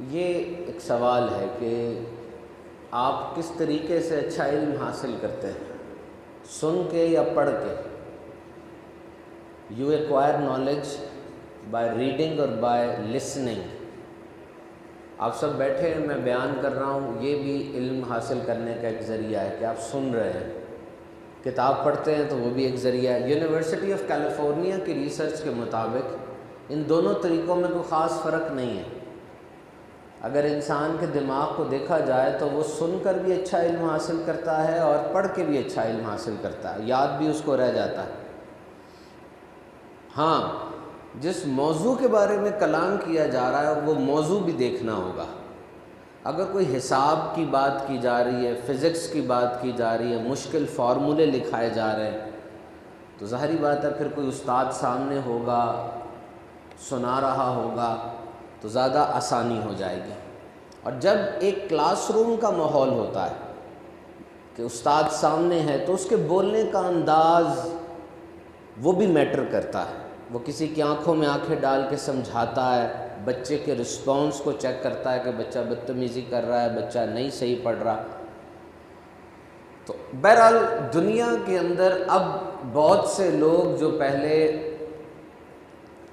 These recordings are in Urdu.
یہ ایک سوال ہے کہ آپ کس طریقے سے اچھا علم حاصل کرتے ہیں، سن کے یا پڑھ کے؟ You acquire knowledge by reading اور بائی لسننگ۔ آپ سب بیٹھے ہیں، میں بیان کر رہا ہوں، یہ بھی علم حاصل کرنے کا ایک ذریعہ ہے کہ آپ سن رہے ہیں۔ کتاب پڑھتے ہیں تو وہ بھی ایک ذریعہ ہے۔ یونیورسٹی آف کیلیفورنیا کی ریسرچ کے مطابق ان دونوں طریقوں میں کوئی خاص فرق نہیں ہے۔ اگر انسان کے دماغ کو دیکھا جائے تو وہ سن کر بھی اچھا علم حاصل کرتا ہے اور پڑھ کے بھی اچھا علم حاصل کرتا ہے، یاد بھی اس کو رہ جاتا ہے۔ ہاں، جس موضوع کے بارے میں کلام کیا جا رہا ہے وہ موضوع بھی دیکھنا ہوگا۔ اگر کوئی حساب کی بات کی جا رہی ہے، فزکس کی بات کی جا رہی ہے، مشکل فارمولے لکھائے جا رہے ہیں، تو ظاہری بات ہے پھر کوئی استاد سامنے ہوگا، سنا رہا ہوگا تو زیادہ آسانی ہو جائے گی۔ اور جب ایک کلاس روم کا ماحول ہوتا ہے کہ استاد سامنے ہے تو اس کے بولنے کا انداز وہ بھی میٹر کرتا ہے۔ وہ کسی کی آنکھوں میں آنکھیں ڈال کے سمجھاتا ہے، بچے کے رسپانس کو چیک کرتا ہے کہ بچہ بدتمیزی کر رہا ہے، بچہ نہیں صحیح پڑھ رہا۔ تو بہرحال دنیا کے اندر اب بہت سے لوگ جو پہلے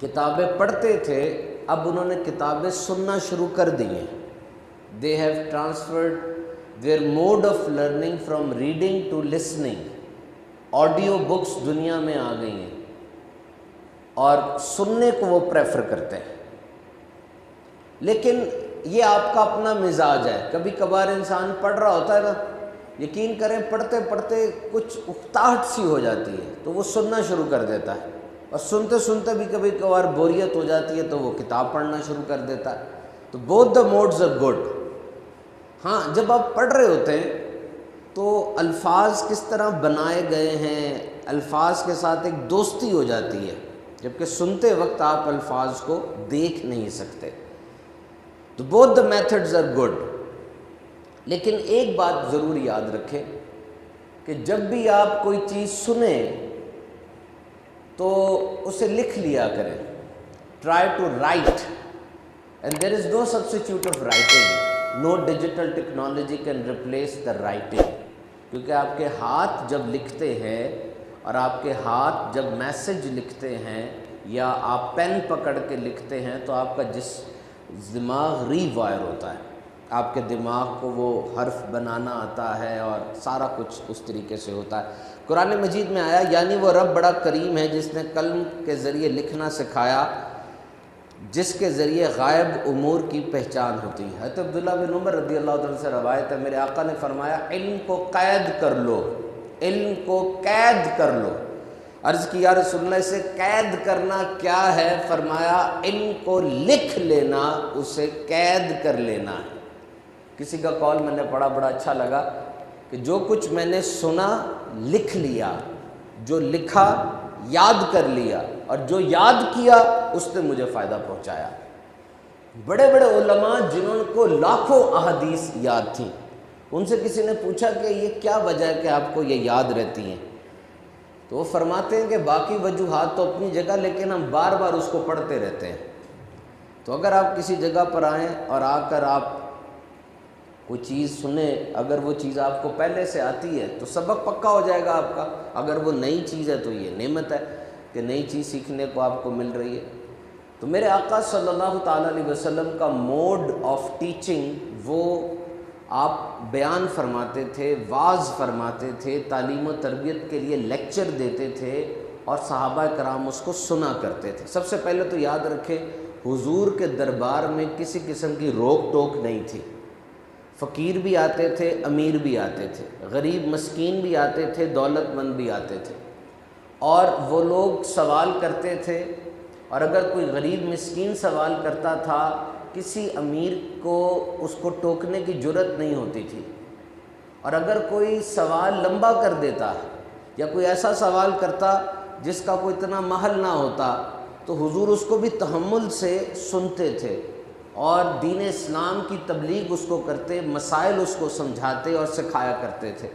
کتابیں پڑھتے تھے، اب انہوں نے کتابیں سننا شروع کر دی ہیں۔ They have transferred their mode of learning from reading to listening۔ Audio books دنیا میں آ گئی ہیں اور سننے کو وہ پریفر کرتے ہیں۔ لیکن یہ آپ کا اپنا مزاج ہے۔ کبھی کبھار انسان پڑھ رہا ہوتا ہے نا، یقین کریں پڑھتے پڑھتے کچھ اکتاہٹ سی ہو جاتی ہے تو وہ سننا شروع کر دیتا ہے، اور سنتے سنتے بھی کبھی کبھار بوریت ہو جاتی ہے تو وہ کتاب پڑھنا شروع کر دیتا ہے۔ تو both the modes are good۔ ہاں، جب آپ پڑھ رہے ہوتے ہیں تو الفاظ کس طرح بنائے گئے ہیں، الفاظ کے ساتھ ایک دوستی ہو جاتی ہے، جبکہ سنتے وقت آپ الفاظ کو دیکھ نہیں سکتے۔ تو both the methods are good۔ لیکن ایک بات ضرور یاد رکھیں کہ جب بھی آپ کوئی چیز سنیں تو اسے لکھ لیا کریں۔ Try to write and there is no substitute of writing۔ No digital technology can replace the writing۔ کیونکہ آپ کے ہاتھ جب لکھتے ہیں اور آپ کے ہاتھ جب میسج لکھتے ہیں یا آپ پین پکڑ کے لکھتے ہیں تو آپ کا دماغ ری وائر ہوتا ہے، آپ کے دماغ کو وہ حرف بنانا آتا ہے اور سارا کچھ اس طریقے سے ہوتا ہے۔ قرآن مجید میں آیا یعنی وہ رب بڑا کریم ہے جس نے قلم کے ذریعے لکھنا سکھایا، جس کے ذریعے غائب امور کی پہچان ہوتی ہے۔ حضرت عبداللہ بن عمر رضی اللہ عنہ سے روایت ہے، میرے آقا نے فرمایا علم کو قید کر لو، علم کو قید کر لو۔ عرض کی یا رسول اللہ اسے قید کرنا کیا ہے؟ فرمایا علم کو لکھ لینا اسے قید کر لینا ہے۔ کسی کا قول میں نے پڑھا، بڑا اچھا لگا کہ جو کچھ میں نے سنا لکھ لیا، جو لکھا یاد کر لیا، اور جو یاد کیا اس نے مجھے فائدہ پہنچایا۔ بڑے بڑے علماء جنہوں کو لاکھوں احادیث یاد تھیں، ان سے کسی نے پوچھا کہ یہ کیا وجہ ہے کہ آپ کو یہ یاد رہتی ہیں؟ تو وہ فرماتے ہیں کہ باقی وجوہات تو اپنی جگہ، لیکن ہم بار بار اس کو پڑھتے رہتے ہیں۔ تو اگر آپ کسی جگہ پر آئیں اور آ کر آپ کوئی چیز سنیں، اگر وہ چیز آپ کو پہلے سے آتی ہے تو سبق پکا ہو جائے گا آپ کا۔ اگر وہ نئی چیز ہے تو یہ نعمت ہے کہ نئی چیز سیکھنے کو آپ کو مل رہی ہے۔ تو میرے آقا صلی اللہ تعالیٰ علیہ وسلم کا موڈ آف ٹیچنگ، وہ آپ بیان فرماتے تھے، واعظ فرماتے تھے، تعلیم و تربیت کے لیے لیکچر دیتے تھے اور صحابہ کرام اس کو سنا کرتے تھے۔ سب سے پہلے تو یاد رکھیں حضور کے دربار میں کسی قسم کی روک ٹوک نہیں تھی۔ فقیر بھی آتے تھے، امیر بھی آتے تھے، غریب مسکین بھی آتے تھے، دولت مند بھی آتے تھے، اور وہ لوگ سوال کرتے تھے۔ اور اگر کوئی غریب مسکین سوال کرتا تھا، کسی امیر کو اس کو ٹوکنے کی جرت نہیں ہوتی تھی۔ اور اگر کوئی سوال لمبا کر دیتا یا کوئی ایسا سوال کرتا جس کا کوئی اتنا محل نہ ہوتا تو حضور اس کو بھی تحمل سے سنتے تھے اور دین اسلام کی تبلیغ اس کو کرتے، مسائل اس کو سمجھاتے اور سکھایا کرتے تھے۔